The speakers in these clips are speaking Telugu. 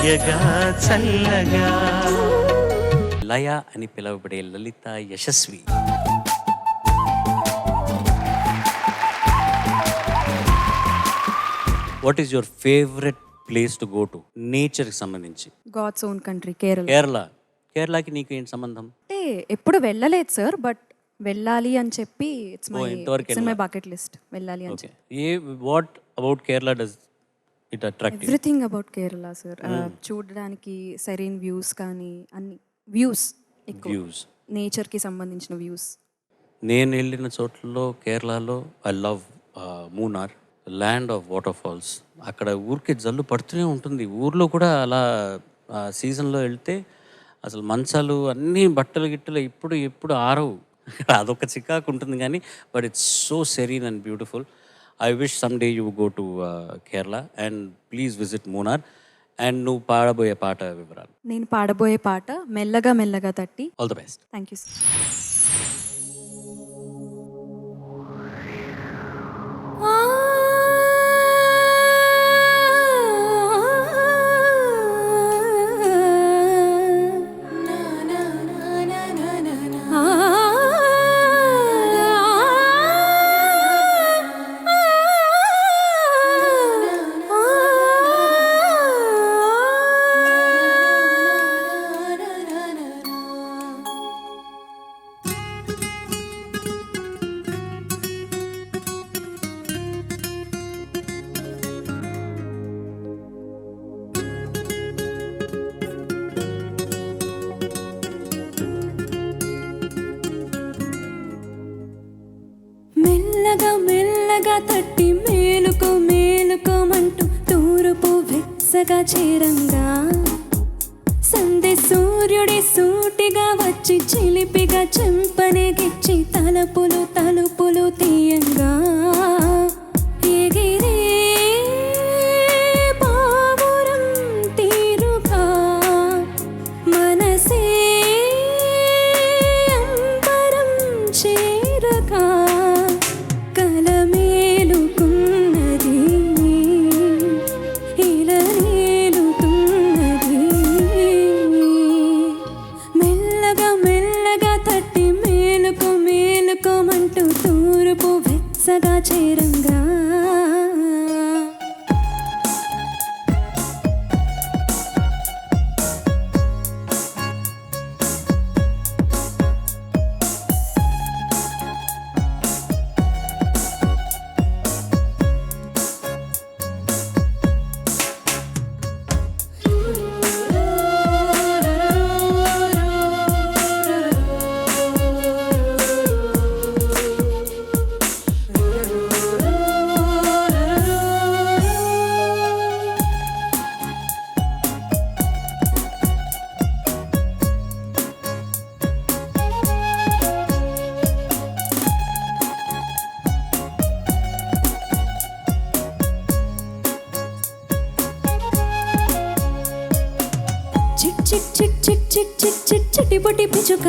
తీయగా చల్లగా. లయ అని పిలువబడే Lalitha Yashaswi. What is your favourite place to go to నేచర్కి సంబంధించి? God's own country Kerala. కేరళకి నీకు ఏంటి సంబంధం? అంటే ఎప్పుడు వెళ్ళలేదు సార్, బట్ వెళ్ళాలి అని చెప్పి ఇట్స్ మై బకెట్ లిస్ట్. వెళ్ళాలి అని చెప్పి. What about Kerala does it attract? Everything about Kerala sir. చూడడానికి సరైన వ్యూస్ కానీ అన్ని వ్యూస్ నేచర్కి సంబంధించిన వ్యూస్. నేను వెళ్ళిన చోట్లలో కేరళలో I love Munnar, land of waterfalls. అక్కడ ఊరికే జల్లు పడుతూనే ఉంటుంది. ఊర్లో కూడా అలా సీజన్లో వెళ్తే అసలు మంచాలు అన్నీ బట్టలు గిట్టలు ఎప్పుడు ఆరవు. అదొక చికాకు ఉంటుంది కానీ but it's so serene and beautiful. I wish some day you go to Kerala and please visit Munnar. And నువ్వు పాడబోయే పాట వివరాలు? నేను పాడబోయే పాట మెల్లగా మెల్లగా తట్టి. All the best. Thank you sir. మెల్లగా మెల్లగా తట్టి మేలుకో మేలుకోమంటూ తూర్పు వెచ్చగా చేరంగా, సందె సూర్యుడి సూటిగా వచ్చి చిలిపిగా చెంపనే గిచ్చి తలుపులు తలుపులు తీయంగా, ఎగిరే పావురం తీరుగా మనసే అంబరం చేరగా, వెచ్చగా చేరంగా. చిక్ చిక్ చిక్ చిక్ చిక్ చిక్ చిక్ చిటిపొటి పిచుక,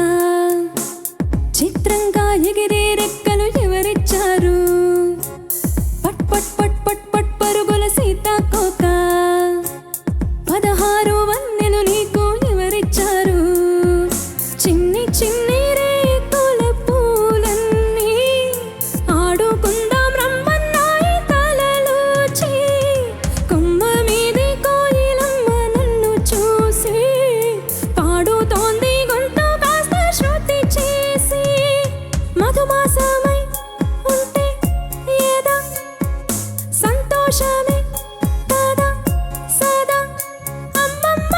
చిత్రంగా ఎగిరే రెక్కలు ఎవరిచ్చారు? పట్ పట్ పట్ పట్ పట్ పరుగుల సీతాకోక, 16 వన్నెలు నీకు ఎవరిచ్చారు? చిన్ని చిన్ని రేకుల పూలన్నీ ఆడుకుందాం రమ్మన్నాయి కలలోచి, కొమ్మ మీది కోయిలమ్మ నన్ను చూసి పాడుతోంది గొంతు కాస్త శృతి చేసి, మధుమాసమై ఉంటే ఏదా సంతోషమే కదా సదా అమ్మమ్మ,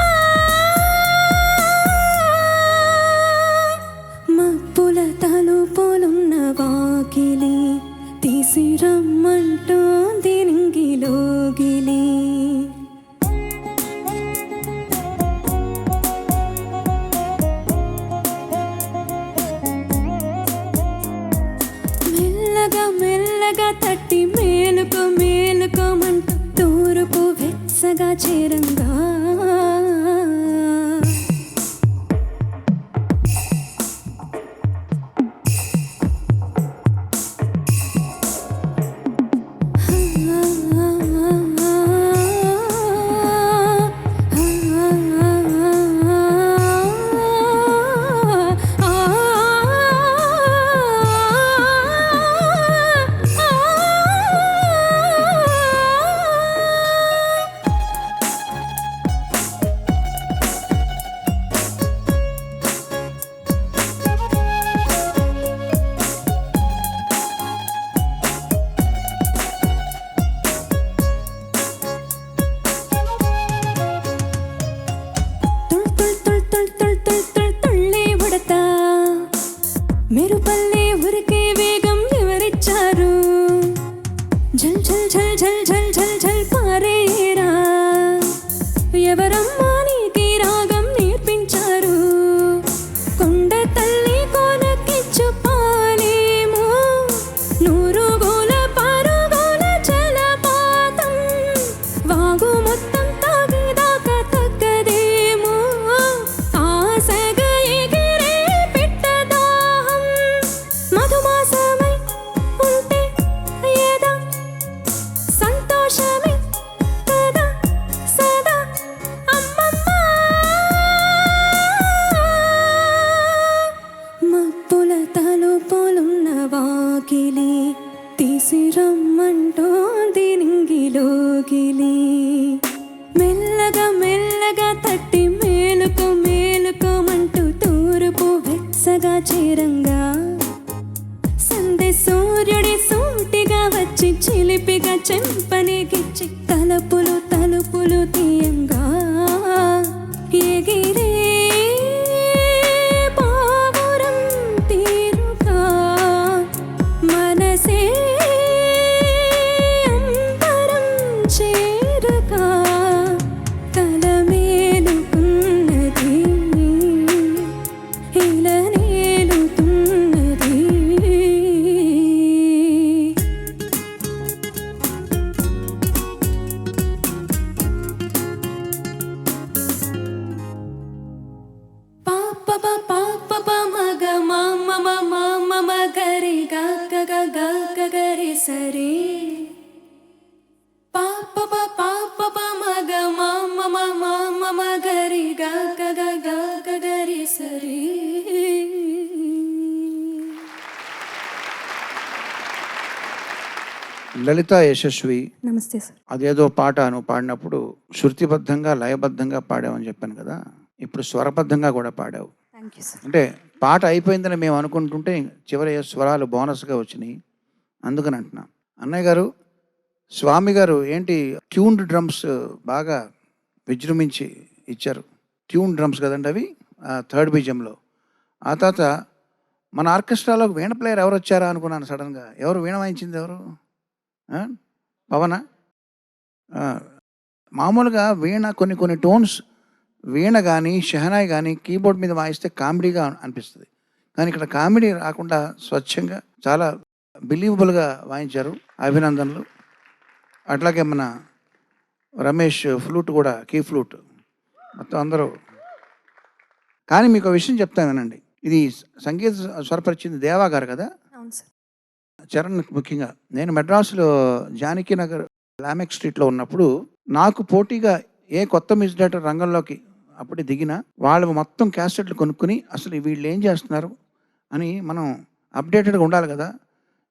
మబ్బుల తలుపులున్న వాకిలి తీసి రమ్మంటోంది నింగిలోగిలి. మెల్లగా మెల్లగా తట్టి మేలుకో మేలుకోమంటూ తూర్పు వెచ్చగా చేరంగా. ఆ రమ్మంటోంది నింగిలోగిలి మెల్లగా మెల్లగా తట్టి మేలుకో మేలుకోమంటూ తూర్పు వెచ్చగా చేరంగా సందె సూర్యుడి సూటిగా వచ్చి చిలిపిగా చెంపనికిచ్చి తలుపులు తలుపులు తీయంగా ఎగిరే పావురం తీరుగా మనసే అంబరం చేరగా తల మేలుకున్నది ఇలా నేలుతున్నది. పాప పాప మగ మమ మమ మగరి గగ గగ గరి సరే పాప పాప మగ మమ మమ మగరి గగ గగ గరి సరే. లలిత యశస్వి, నమస్తే సార్. అదేదో పాట నువ్వు పాడినప్పుడు శృతిబద్ధంగా లయబద్ధంగా పాడావని చెప్పాను కదా, ఇప్పుడు స్వరబద్ధంగా కూడా పాడావు. Thank you sir. అంటే పాట అయిపోయిందని మేము అనుకుంటుంటే చివరి స్వరాలు బోనస్గా వచ్చినాయి, అందుకని అంటున్నా. అన్నయ్య గారు, స్వామి గారు ఏంటి ట్యూన్డ్ డ్రమ్స్ బాగా విజృంభించి ఇచ్చారు. ట్యూన్ డ్రమ్స్ కదండి అవి, థర్డ్ బీజంలో. ఆ తర్వాత మన ఆర్కెస్ట్రాలో వీణ ప్లేయర్ ఎవరు వచ్చారా అనుకున్నాను సడన్గా. ఎవరు వీణ వాయించింది ఎవరు? పవన. మామూలుగా వీణ కొన్ని టోన్స్ వీణ కానీ షెహనాయ్ కానీ కీబోర్డ్ మీద వాయిస్తే కామెడీగా అనిపిస్తుంది, కానీ ఇక్కడ కామెడీ రాకుండా స్వచ్ఛంగా చాలా బిలీవబుల్గా వాయించారు. అభినందనలు. అట్లాగే మన రమేష్ ఫ్లూట్ కూడా, కీ ఫ్లూట్, మొత్తం అందరూ. కానీ మీకు ఒక విషయం చెప్తాను వినండి. ఇది సంగీత స్వరపరిచింది దేవా గారు కదా, అవును సార్. చరణ్ ముఖ్యంగా. నేను మెడ్రాస్లో జానకి నగర్ లామెక్ స్ట్రీట్లో ఉన్నప్పుడు నాకు పోటీగా ఏ కొత్త మ్యూజిక్ డైరెక్టర్ రంగంలోకి అప్పుడే దిగిన వాళ్ళు మొత్తం క్యాసెట్లు కొనుక్కుని అసలు వీళ్ళు ఏం చేస్తున్నారు అని మనం అప్డేటెడ్గా ఉండాలి కదా.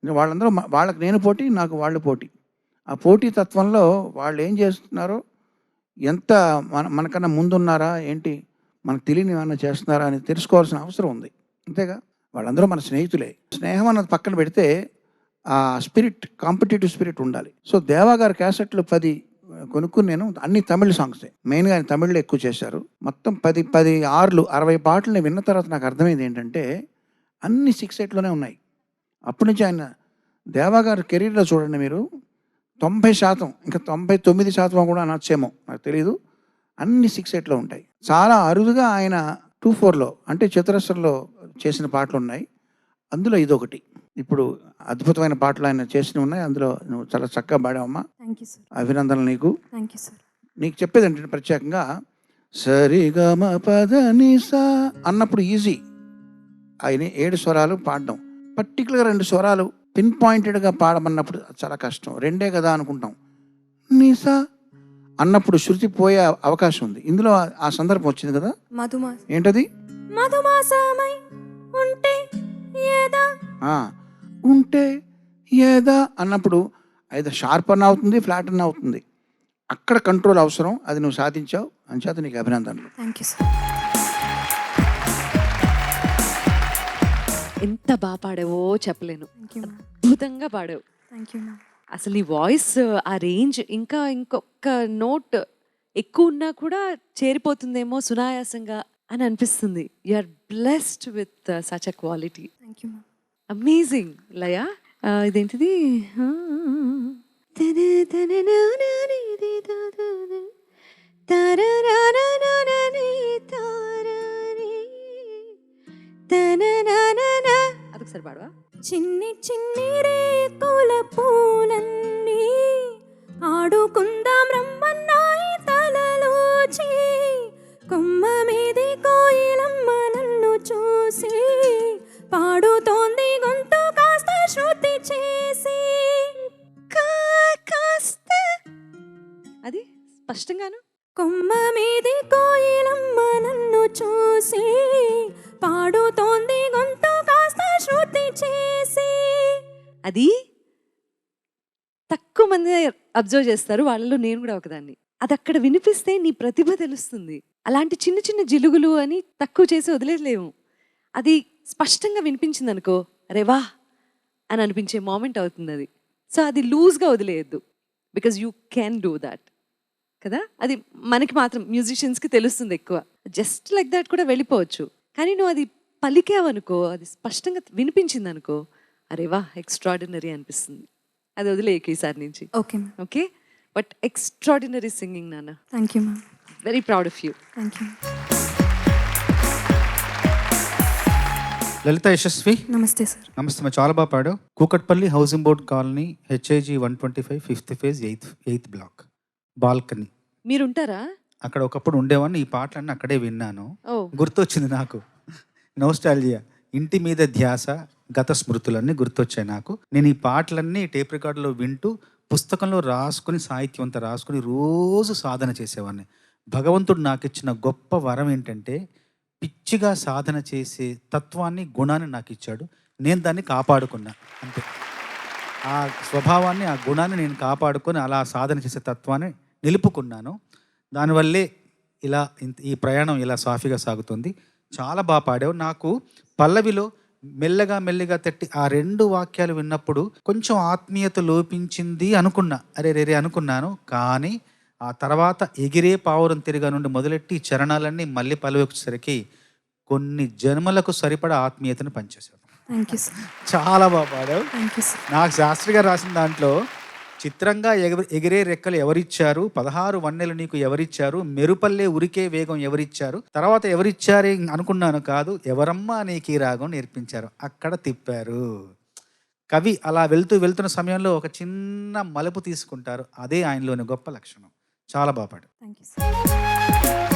వాళ్ళందరూ వాళ్ళకి నేను పోటీ, నాకు వాళ్ళు పోటీ. ఆ పోటీ తత్వంలో వాళ్ళు ఏం చేస్తున్నారో, ఎంత మనకన్నా ముందున్నారా ఏంటి, మనకు తెలియని ఏమన్నా చేస్తున్నారా అని తెలుసుకోవాల్సిన అవసరం ఉంది. అంతేగా, వాళ్ళందరూ మన స్నేహితులే. స్నేహం అన్నది పక్కన పెడితే ఆ స్పిరిట్, కాంపిటేటివ్ స్పిరిట్ ఉండాలి. సో దేవా గారి క్యాసెట్లు 10 కొనుక్కుని నేను, అన్ని తమిళ సాంగ్సే, మెయిన్గా ఆయన తమిళ్లో ఎక్కువ చేశారు. మొత్తం 10 6 60 పాటలు విన్న తర్వాత నాకు అర్థమైంది ఏంటంటే అన్ని 6/8లోనే ఉన్నాయి. అప్పటి నుంచి ఆయన దేవా గారి కెరీర్లో చూడండి మీరు, 90%, ఇంకా 99% కూడా అనొచ్చేమో నాకు తెలియదు, అన్ని 6/8లో ఉంటాయి. చాలా అరుదుగా ఆయన 2/4లో అంటే చతురస్రంలో చేసిన పాటలు ఉన్నాయి, అందులో ఇదొకటి. ఇప్పుడు అద్భుతమైన పాటలు ఆయన చేసినవి ఉన్నాయి, అందులో నువ్వు చాలా చక్కగా పాడావమ్మా. Thank you sir. అభినందనలు నీకు. Thank you sir. నీకు చెప్పేది ఏంటంటే ప్రత్యేకంగా సరిగమ పదనిసా అన్నప్పుడు ఈజీ. ఆయన 7 స్వరాలు పాడడం, పర్టికులర్గా 2 స్వరాలు పిన్ పాయింటెడ్గా పాడమన్నప్పుడు చాలా కష్టం. 2 కదా అనుకుంటాం. నిసా అన్నప్పుడు శృతి పోయే అవకాశం ఉంది. ఇందులో ఆ సందర్భం వచ్చింది కదా, ఏంటది? మధుమాసమై ఉంటే ఏదా, ఉంటే ఏదా అన్నప్పుడు అయితే షార్ప్ అన్న అవుతుంది, ఫ్లాట్ అన్న అవుతుంది. అక్కడ కంట్రోల్ అవసరం, అది నువ్వు సాధించావు. అంచేత నీకు అభినందనలు. Thank you sir. ఎంత బాగా పాడావో చెప్పలేను, థ్యాంక్ యూ. అద్భుతంగా పాడావు. Thank you. అసలు నీ వాయిస్, ఆ రేంజ్, ఇంకొక నోట్ ఎక్కువ ఉన్నా కూడా చేరిపోతుందేమో సునాయాసంగా అని అనిపిస్తుంది. You are blessed with such a quality. Thank you. Amazing Laya. ఇదేంటిది? అదొకసారి పాడవా? చిన్ని చిన్ని రేకుల పూలన్నీ ఆడుకుందాం రమ్మన్నాయి తలలోచి, కొమ్మ మీది కోయిలమ్మ నన్ను చూసి పాడుతోంది గొంతు కాస్త శృతి చేసి. కాస్త అది స్పష్టంగాను. కొమ్మ మీది కోయిలమ్మ నన్ను చూసి పాడుతోంది గొంతు కాస్త శృతి చేసి. అది మంది అబ్జర్వ్ చేస్తారు, వాళ్ళలో నేను కూడా ఒకదాన్ని. అది అక్కడ వినిపిస్తే నీ ప్రతిభ తెలుస్తుంది. అలాంటి చిన్న చిన్న జిలుగులు అని తక్కువ చేసి వదిలేలేము. అది స్పష్టంగా వినిపించింది అనుకో, అరే వా అని అనిపించే మూమెంట్ అవుతుంది అది. సో అది లూజ్గా వదిలేయద్దు, because you can do that కదా. అది మనకి మాత్రం మ్యూజిషియన్స్కి తెలుస్తుంది ఎక్కువ. జస్ట్ లైక్ దాట్ కూడా వెళ్ళిపోవచ్చు, కానీ నువ్వు అది పలికావనుకో, అది స్పష్టంగా వినిపించింది అనుకో, అరే వా ఎక్స్ట్రాడినరీ అనిపిస్తుంది. అది వదిలేయకు ఈసారి నుంచి. Okay ma'am. Okay, but extraordinary singing నాన్న. Thank you ma'am. Very proud of you. Thank you. Lalitha Yashaswi, నమస్తే సార్. నమస్తే. చాలా బాగా పాడావు. Kukatpally housing board colony, HIG 125, 5th phase, 8th block, balcony. మీరుంటారా? అక్కడ ఒకప్పుడు ఉండేవాడిని. ఈ పాటలన్నీ అక్కడే విన్నాను. ఓ, గుర్తొచ్చింది నాకు నోస్టాల్జియా. ఇంటి మీద ధ్యాస, గత స్మృతులన్నీ గుర్తొచ్చాయి నాకు. నేను ఈ పాటలన్నీ టేప్ రికార్డులో వింటూ పుస్తకంలో రాసుకుని, సాహిత్యం అంతా రాసుకుని రోజు సాధన చేసేవాడిని. భగవంతుడు నాకు ఇచ్చిన గొప్ప వరం ఏంటంటే పిచ్చిగా సాధన చేసే తత్వాన్ని, గుణాన్ని నాకు ఇచ్చాడు. నేను దాన్ని కాపాడుకున్నా అంతే. ఆ స్వభావాన్ని, ఆ గుణాన్ని నేను కాపాడుకొని అలా సాధన చేసే తత్వాన్ని నిలుపుకున్నాను. దానివల్లే ఇలా ఈ ప్రయాణం ఇలా సాఫీగా సాగుతుంది. చాలా బాగా పాడావు. నాకు పల్లవిలో మెల్లగా మెల్లిగా తట్టి ఆ 2 వాక్యాలు విన్నప్పుడు కొంచెం ఆత్మీయత లోపించింది అనుకున్నా. అరే రేరే అనుకున్నాను. కానీ ఆ తర్వాత ఎగిరే పావురం తిరిగా నుండి మొదలెట్టి చరణాలన్నీ మళ్ళీ పల్లవి వచ్చేసరికి కొన్ని జన్మలకు సరిపడా ఆత్మీయతను పనిచేశాను. Thank you sir. చాలా బాగా పాడావు. Thank you sir. నాకు శాస్త్రి గారు రాసిన దాంట్లో చిత్రంగా ఎగిరే రెక్కలు ఎవరిచ్చారు, 16 వన్నెలు నీకు ఎవరిచ్చారు, మెరుపల్లే ఉరికే వేగం ఎవరిచ్చారు, తర్వాత ఎవరిచ్చారు అనుకున్నాను, కాదు ఎవరమ్మా నీకు ఈ రాగం నేర్పించారు, అక్కడ తిప్పారు. కవి అలా వెళ్తున్న సమయంలో ఒక చిన్న మలుపు తీసుకుంటారు. అదే ఆయనలోని గొప్ప లక్షణం. చాలా బాగా పాడారు. Thank you sir.